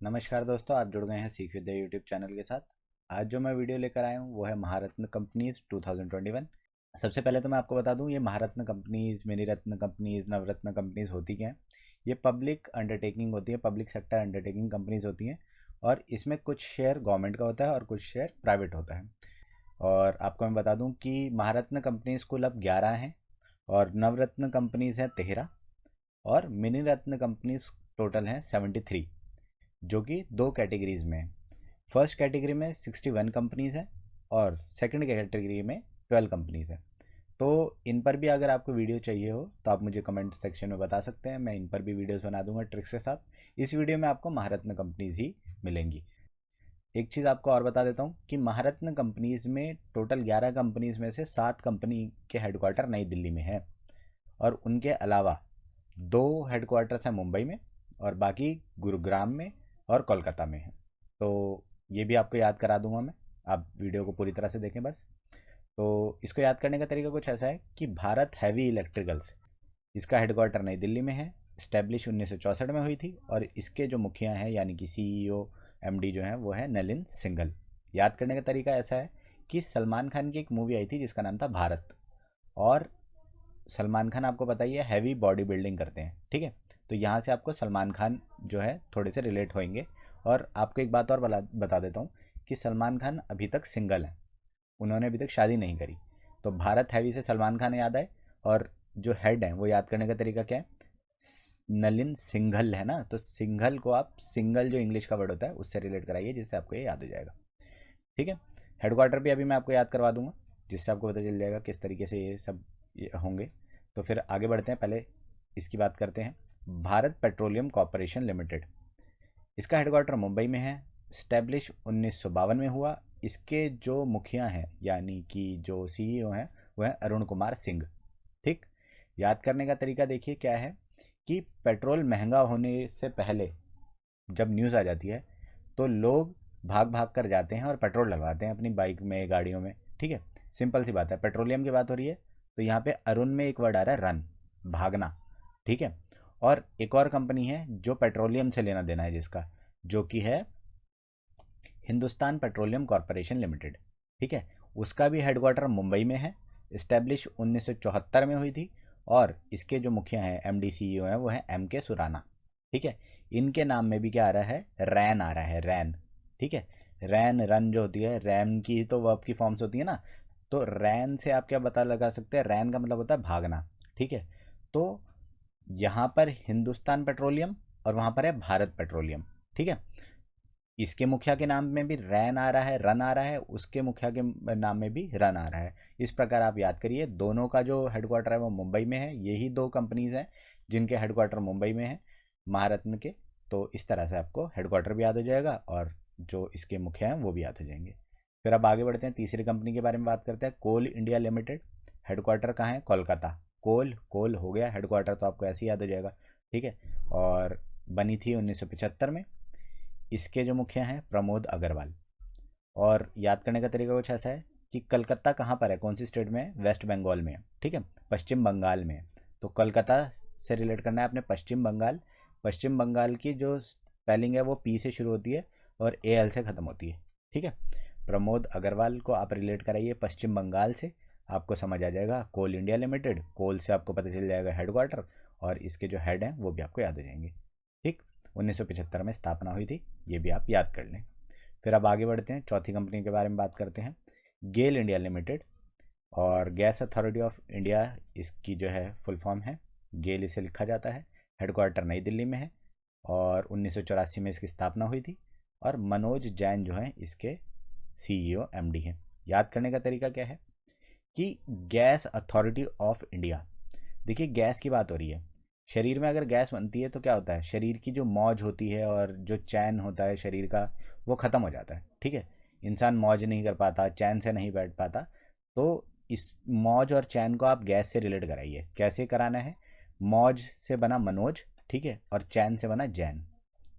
नमस्कार दोस्तों, आप जुड़ गए हैं सीख विद्या यूट्यूब चैनल के साथ। आज जो मैं वीडियो लेकर आया हूँ वो है महारत्न कंपनीज 2021। सबसे पहले तो मैं आपको बता दूँ ये महारत्न कंपनीज, मिनी रत्न कंपनीज, नवरत्न कंपनीज होती क्या हैं। ये पब्लिक अंडरटेकिंग होती है, पब्लिक सेक्टर अंडरटेकिंग कंपनीज होती हैं। और इसमें कुछ शेयर गवर्नमेंट का होता है और कुछ शेयर प्राइवेट होता है। और आपको मैं बता दूँ कि महारत्न कंपनीज कुल अब 11 हैं और नवरत्न कंपनीज हैं 13 और मिनी रत्न कंपनीज टोटल हैं 73, जो कि दो कैटेगरीज में है। फर्स्ट कैटेगरी में 61 कंपनीज हैं और सेकंड कैटेगरी में 12 कंपनीज हैं। तो इन पर भी अगर आपको वीडियो चाहिए हो तो आप मुझे कमेंट सेक्शन में बता सकते हैं, मैं इन पर भी वीडियोस बना दूंगा ट्रिक्स के साथ। इस वीडियो में आपको महारत्न कंपनीज ही मिलेंगी। एक चीज़ आपको और बता देता हूँ कि महारत्न कंपनीज में टोटल 11 कंपनीज में से 7 कंपनी के हेडक्वार्टर नई दिल्ली में है और उनके अलावा 2 हेडक्वार्टर्स हैं मुंबई में और बाकी गुरुग्राम में और कोलकाता में है। तो ये भी आपको याद करा दूंगा मैं, आप वीडियो को पूरी तरह से देखें बस। तो इसको याद करने का तरीका कुछ ऐसा है कि भारत हैवी इलेक्ट्रिकल्स, इसका हेडक्वार्टर नई दिल्ली में है। स्टैब्लिश 1964 में हुई थी और इसके जो मुखिया हैं यानी कि सीईओ एमडी जो हैं वो है नलिन सिंघल। याद करने का तरीका ऐसा है कि सलमान खान की एक मूवी आई थी जिसका नाम था भारत, और सलमान खान आपको पता ही है हैवी बॉडी बिल्डिंग करते हैं, ठीक है। तो यहाँ से आपको सलमान खान जो है थोड़े से रिलेट होंगे। और आपको एक बात और बता देता हूँ कि सलमान खान अभी तक सिंगल हैं, उन्होंने अभी तक शादी नहीं करी। तो भारत हैवी से सलमान खान याद आए और जो हेड हैं वो याद करने का तरीका क्या है, नलिन सिंघल है ना, तो सिंघल को आप सिंगल जो इंग्लिश का वर्ड होता है उससे रिलेट कराइए, जिससे आपको ये याद हो जाएगा, ठीक है। हेडक्वार्टर भी अभी मैं आपको याद करवा दूंगा जिससे आपको पता चल जाएगा किस तरीके से ये सब ये होंगे। तो फिर आगे बढ़ते हैं, पहले इसकी बात करते हैं। भारत पेट्रोलियम कॉरपोरेशन लिमिटेड, इसका हेडक्वार्टर मुंबई में है। स्टैब्लिश 1952 में हुआ। इसके जो मुखिया हैं यानी कि जो सीईओ हैं वो हैं अरुण कुमार सिंह, ठीक। याद करने का तरीका देखिए क्या है कि पेट्रोल महंगा होने से पहले जब न्यूज़ आ जाती है तो लोग भाग भाग कर जाते हैं और पेट्रोल डलवाते हैं अपनी बाइक में, गाड़ियों में, ठीक है। सिंपल सी बात है, पेट्रोलियम की बात हो रही है तो यहाँ पे अरुण में एक वर्ड आ रहा है रन, भागना, ठीक है। और एक और कंपनी है जो पेट्रोलियम से लेना देना है जिसका, जो कि है हिंदुस्तान पेट्रोलियम कॉरपोरेशन लिमिटेड, ठीक है। उसका भी हेडक्वार्टर मुंबई में है। इस्टेब्लिश 1974 में हुई थी और इसके जो मुखिया हैं एमडी सीईओ हैं वो हैं एम के सुराना, ठीक है। इनके नाम में भी क्या आ रहा है, रैन आ रहा है, रैन, ठीक है। रैन रन जो होती है, रैन की तो वर्ब की फॉर्म्स होती है ना, तो रैन से आप क्या पता लगा सकते हैं, रैन का मतलब होता है भागना, ठीक है। तो यहाँ पर हिंदुस्तान पेट्रोलियम और वहाँ पर है भारत पेट्रोलियम, ठीक है। इसके मुखिया के नाम में भी रैन आ रहा है, रन आ रहा है, उसके मुखिया के नाम में भी रन आ रहा है। इस प्रकार आप याद करिए, दोनों का जो हेडक्वार्टर है वो मुंबई में है। यही दो कंपनीज हैं जिनके हेडक्वार्टर मुंबई में है महारत्न के। तो इस तरह से आपको हेडक्वार्टर भी याद हो जाएगा और जो इसके मुखिया हैं वो भी याद हो जाएंगे। फिर अब आगे बढ़ते हैं, तीसरी कंपनी के बारे में बात करते हैं, कोल इंडिया लिमिटेड। हेडक्वार्टर कहाँ है, कोलकाता। कोल कोल हो गया, हेडक्वार्टर तो आपको ऐसे ही याद हो जाएगा, ठीक है। और बनी थी 1975 में। इसके जो मुखिया हैं प्रमोद अग्रवाल। और याद करने का तरीका कुछ ऐसा है कि कलकत्ता कहाँ पर है, कौन सी स्टेट में है, वेस्ट बंगाल में है, ठीक है, पश्चिम बंगाल में है। तो कोलकाता से रिलेट करना है अपने पश्चिम बंगाल। पश्चिम बंगाल की जो स्पेलिंग है वो पी से शुरू होती है और ए एल से ख़त्म होती है, ठीक है। प्रमोद अग्रवाल को आप रिलेट कराइए पश्चिम बंगाल से, आपको समझ आ जाएगा कोल इंडिया लिमिटेड। कोल से आपको पता चल जाएगा हेडक्वार्टर और इसके जो हेड हैं वो भी आपको याद हो जाएंगे, ठीक। 1975 में स्थापना हुई थी, ये भी आप याद कर लें। फिर अब आगे बढ़ते हैं, चौथी कंपनी के बारे में बात करते हैं, गेल इंडिया लिमिटेड। और गैस अथॉरिटी ऑफ इंडिया इसकी जो है फुल फॉर्म है, गेल इसे लिखा जाता है। हेडक्वार्टर नई दिल्ली में है और 1984 में इसकी स्थापना हुई थी। और मनोज जैन जो है इसके सीईओ एमडी हैं। याद करने का तरीका क्या है कि गैस अथॉरिटी ऑफ इंडिया, देखिए गैस की बात हो रही है, शरीर में अगर गैस बनती है तो क्या होता है, शरीर की जो मौज होती है और जो चैन होता है शरीर का वो ख़त्म हो जाता है, ठीक है। इंसान मौज नहीं कर पाता, चैन से नहीं बैठ पाता। तो इस मौज और चैन को आप गैस से रिलेट कराइए, कैसे कराना है, मौज से बना मनोज, ठीक है, और चैन से बना जैन।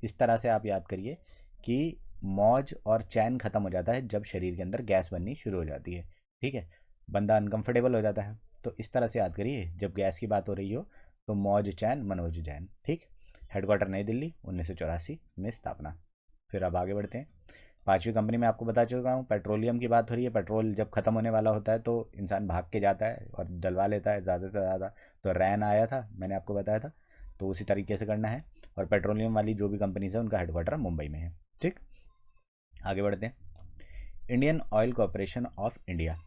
इस तरह से आप याद करिए कि मौज और चैन ख़त्म हो जाता है जब शरीर के अंदर गैस बननी शुरू हो जाती है, ठीक है, बंदा अनकंफर्टेबल हो जाता है। तो इस तरह से याद करिए जब गैस की बात हो रही हो तो मौज चैन मनोज जैन, ठीक। हेडक्वार्टर नई दिल्ली, 1984 में स्थापना। फिर अब आगे बढ़ते हैं। पांचवी कंपनी में आपको बता चुका हूँ, पेट्रोलियम की बात हो रही है। पेट्रोल जब ख़त्म होने वाला होता है तो इंसान भाग के जाता है और डलवा लेता है ज़्यादा से ज़्यादा। तो रैन आया था, मैंने आपको बताया था, तो उसी तरीके से करना है। और पेट्रोलियम वाली जो भी कंपनीज है उनका हेडक्वार्टर मुंबई में है। ठीक, आगे बढ़ते हैं। Indian oil corporation of India.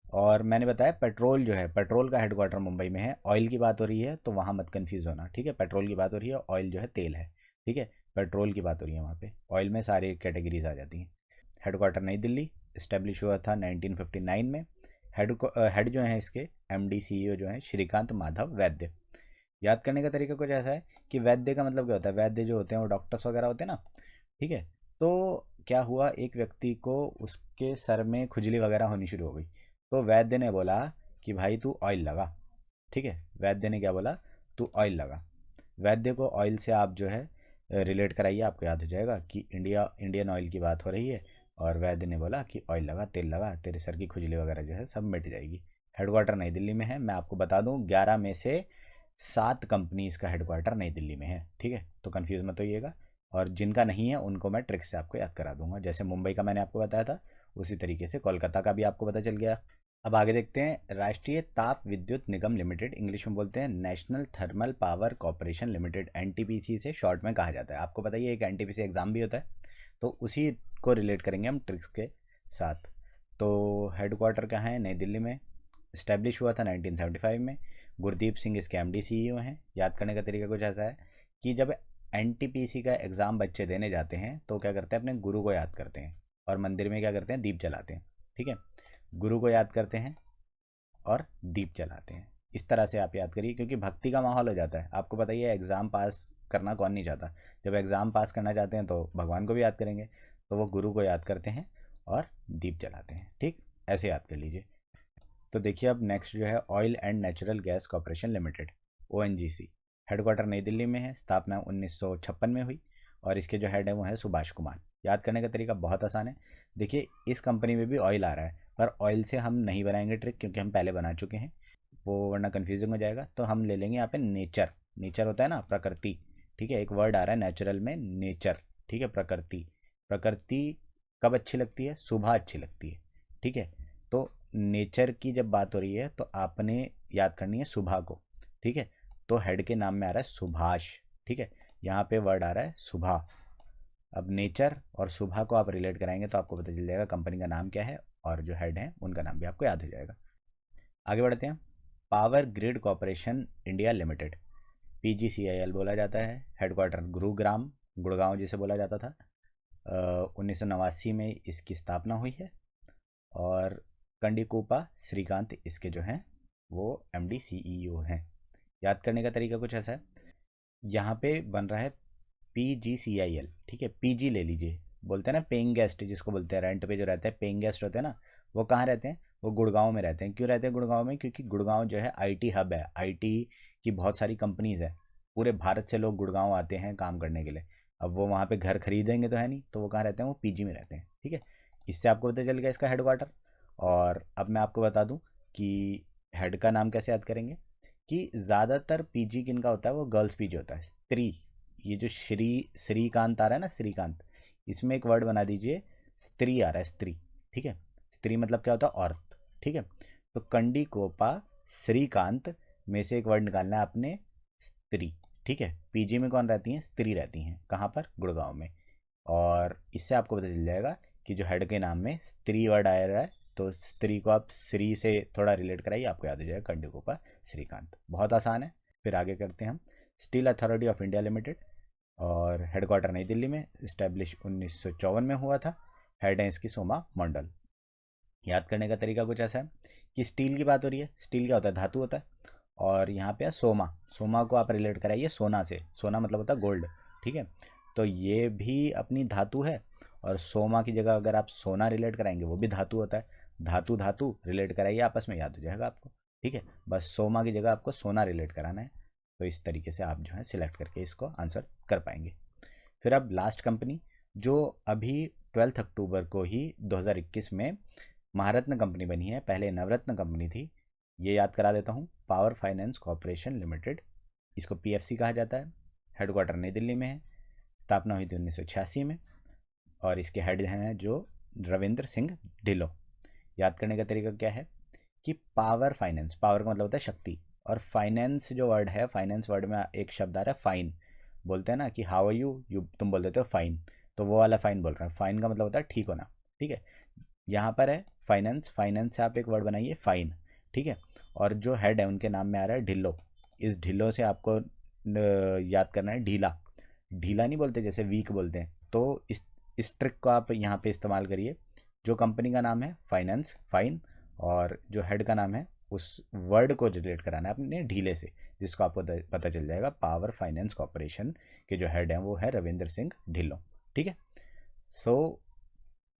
और मैंने बताया पेट्रोल जो है, पेट्रोल का हेडक्वार्टर मुंबई में है। ऑयल की बात हो रही है तो वहाँ मत कन्फ्यूज़ होना, ठीक है। पेट्रोल की बात हो रही है, ऑयल जो है तेल है, ठीक है। पेट्रोल की बात हो रही है वहाँ पे, ऑयल में सारी कैटेगरीज आ जाती हैं। हेडक्वार्टर नई दिल्ली, इस्टेब्लिश हुआ था 1959 में। हेड जो है इसके एमडी सीईओ जो है श्रीकांत माधव वैद्य। याद करने का तरीका कुछ ऐसा है कि वैद्य का मतलब क्या होता है, वैद्य जो होते हैं वो डॉक्टर्स वगैरह होते हैं ना, ठीक है। तो क्या हुआ, एक व्यक्ति को उसके सर में खुजली वगैरह होनी शुरू हो गई, तो वैद्य ने बोला कि भाई तू ऑयल लगा, ठीक है। वैद्य ने क्या बोला, तू ऑयल लगा। वैद्य को ऑयल से आप जो है रिलेट कराइए, आपको याद हो जाएगा कि इंडियन ऑयल की बात हो रही है। और वैद्य ने बोला कि ऑयल लगा, तेल लगा, तेरे सर की खुजली वगैरह जो है सब मिट जाएगी। हेडक्वार्टर नई दिल्ली में है। मैं आपको बता दूं 11 में से 7 कंपनीज का हेडक्वार्टर नई दिल्ली में है, ठीक है। तो कंफ्यूज मत होइएगा। और जिनका नहीं है उनको मैं ट्रिक से आपको याद करा दूंगा। जैसे मुंबई का मैंने आपको बताया था, उसी तरीके से कोलकाता का भी आपको पता चल गया। अब आगे देखते हैं। राष्ट्रीय ताप विद्युत निगम लिमिटेड, इंग्लिश में बोलते हैं national thermal power corporation limited, NTPC से शॉर्ट में कहा जाता है। आपको पता ही है एक एनटीपीसी एग्ज़ाम भी होता है, तो उसी को रिलेट करेंगे हम ट्रिक्स के साथ। तो हेडक्वार्टर कहाँ है, नई दिल्ली में। इस्टेब्लिश हुआ था 1975 में। गुरदीप सिंह इसके एमडी सीईओ हैं। याद करने का तरीका कुछ ऐसा है कि जब एनटीपीसी का एग्ज़ाम बच्चे देने जाते हैं तो क्या करते हैं, अपने गुरु को याद करते हैं और मंदिर में क्या करते हैं, दीप जलाते हैं, ठीक है। गुरु को याद करते हैं और दीप जलाते हैं। इस तरह से आप याद करिए, क्योंकि भक्ति का माहौल हो जाता है। आपको पता ही है एग्ज़ाम पास करना कौन नहीं चाहता। जब एग्ज़ाम पास करना चाहते हैं तो भगवान को भी याद करेंगे, तो वो गुरु को याद करते हैं और दीप जलाते हैं, ठीक। ऐसे याद कर लीजिए। तो देखिए अब नेक्स्ट जो है oil and natural gas corporation limited, ONGC. Headquarter नई दिल्ली में है। स्थापना 1956 में हुई और इसके जो हेड है वो है सुभाष कुमार। याद करने का तरीका बहुत आसान है। देखिए इस कंपनी में भी ऑयल आ रहा है, पर ऑयल से हम नहीं बनाएंगे ट्रिक, क्योंकि हम पहले बना चुके हैं, वो वरना कन्फ्यूजिंग हो जाएगा। तो हम ले लेंगे यहाँ पे नेचर। नेचर होता है ना, प्रकृति, ठीक है। एक वर्ड आ रहा है नेचुरल में, नेचर, ठीक है। प्रकृति, प्रकृति कब अच्छी लगती है, सुबह अच्छी लगती है, ठीक है। तो नेचर की जब बात हो रही है तो आपने याद करनी है सुबह को, ठीक है। तो हेड के नाम में आ रहा है सुभाष, ठीक है। यहाँ पे वर्ड आ रहा है सुबह। अब नेचर और सुबह को आप रिलेट कराएंगे तो आपको पता चल जाएगा कंपनी का नाम क्या है, और जो हेड है उनका नाम भी आपको याद हो जाएगा। आगे बढ़ते हैं। Power grid corporation India limited, PGCIL बोला जाता है। हेडक्वार्टर गुरुग्राम, गुड़गांव जिसे बोला जाता था। 1989 में इसकी स्थापना हुई है। और कंडीकोपा श्रीकांत इसके जो हैं वो एमडी सीईओ हैं। याद करने का तरीका कुछ ऐसा है, यहाँ पे बन रहा है पीजीसीआईएल, ठीक है। पीजी ले लीजिए, बोलते हैं ना पेइंग गेस्ट जिसको बोलते हैं, रेंट पे जो रहते हैं पेइंग गेस्ट होते हैं ना, वो कहाँ रहते हैं, वो गुड़गांव में रहते हैं। क्यों रहते हैं गुड़गांव में, क्योंकि गुड़गांव जो है आईटी हब है। आईटी की बहुत सारी कंपनीज है, पूरे भारत से लोग गुड़गांव आते हैं काम करने के लिए। अब वो वहाँ पे घर खरीदेंगे तो है नहीं, तो वो कहाँ रहते हैं, वो पीजी में रहते हैं, ठीक है। इससे आपको पता चल गया इसका हेडक्वार्टर। और अब मैं आपको बता दूं कि हेड का नाम कैसे याद करेंगे, कि ज़्यादातर पीजी किनका होता है, वो गर्ल्स पीजी होता है, स्त्री। ये जो श्रीकांत आ रहा है ना, श्रीकांत, इसमें एक वर्ड बना दीजिए, स्त्री आ रहा है, स्त्री, ठीक है। स्त्री मतलब क्या होता है, औरत, ठीक है। तो कंडी कोपा श्रीकांत में से एक वर्ड निकालना है आपने, स्त्री, ठीक है। पीजी में कौन रहती हैं, स्त्री रहती हैं, कहाँ पर, गुड़गांव में। और इससे आपको पता चल जाएगा कि जो हेड के नाम में स्त्री वर्ड आया रहा है, तो स्त्री को आप श्री से थोड़ा रिलेट कराइए, आपको याद हो जाएगा कंडीकोपा श्रीकांत। बहुत आसान है। फिर आगे करते हैं हम। Steel authority of India limited, और हेडक्वार्टर नई दिल्ली में, इस्टेब्लिश 1954 में हुआ था। हेड है इसकी सोमा मंडल। याद करने का तरीका कुछ ऐसा है कि स्टील की बात हो रही है, स्टील क्या होता है, धातु होता है। और यहाँ पे है सोमा, सोमा को आप रिलेट कराइए सोना से, सोना मतलब होता है गोल्ड, ठीक है। तो ये भी अपनी धातु है, और सोमा की जगह अगर आप सोना रिलेट कराएंगे वो भी धातु होता है। धातु धातु रिलेट कराइए आपस में, याद हो जाएगा आपको, ठीक है। बस सोमा की जगह आपको सोना रिलेट कराना है। तो इस तरीके से आप जो है सिलेक्ट करके इसको आंसर कर पाएंगे। फिर अब लास्ट कंपनी जो अभी 12 अक्टूबर को ही 2021 में महारत्न कंपनी बनी है, पहले नवरत्न कंपनी थी, ये याद करा देता हूँ। पावर फाइनेंस कॉरपोरेशन लिमिटेड, इसको पीएफसी कहा जाता है। हेडक्वार्टर नई दिल्ली में है। स्थापना हुई थी 1986 में, और इसके हेड हैं जो रविंद्र सिंह ढिल्लों। याद करने का तरीका क्या है कि पावर फाइनेंस, पावर का मतलब होता है शक्ति, और फाइनेंस जो वर्ड है, फाइनेंस वर्ड में एक शब्द आ रहा है फाइन। बोलते हैं ना कि हाउ आर यू तुम बोल देते हो फाइन, तो वो वाला फाइन बोल रहे हैं। फाइन का मतलब होता है ठीक होना, ठीक है। यहाँ पर है फाइनेंस, फाइनेंस से आप एक वर्ड बनाइए फाइन, ठीक है। और जो हेड है उनके नाम में आ रहा है ढिल्लो। इस ढिल्लो से आपको याद करना है ढीला। ढीला नहीं बोलते जैसे वीक बोलते हैं, तो इस ट्रिक को आप यहाँ पे इस्तेमाल करिए। जो कंपनी का नाम है फाइनेंस, फाइन, और जो हेड का नाम है उस वर्ड को रिलेट कराना है अपने ढीले से, जिसको आपको पता चल जाएगा पावर फाइनेंस कॉरपोरेशन के जो हेड हैं वो है रविंद्र सिंह ढिल्लों, ठीक है। सो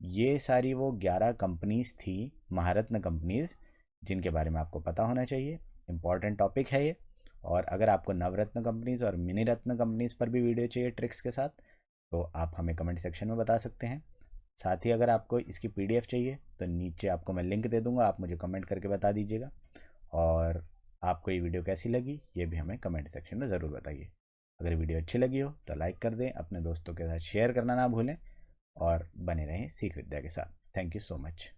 ये सारी वो 11 कंपनीज थी, महारत्न कंपनीज, जिनके बारे में आपको पता होना चाहिए। इंपॉर्टेंट टॉपिक है ये। और अगर आपको नवरत्न कंपनीज और मिनी रत्न कंपनीज पर भी वीडियो चाहिए ट्रिक्स के साथ, तो आप हमें कमेंट सेक्शन में बता सकते हैं। साथ ही अगर आपको इसकी पीडीएफ चाहिए तो नीचे आपको मैं लिंक दे दूंगा, आप मुझे कमेंट करके बता दीजिएगा। और आपको ये वीडियो कैसी लगी ये भी हमें कमेंट सेक्शन में ज़रूर बताइए। अगर वीडियो अच्छी लगी हो तो लाइक कर दें, अपने दोस्तों के साथ शेयर करना ना भूलें, और बने रहें सीख विद्या के साथ। Thank you so much.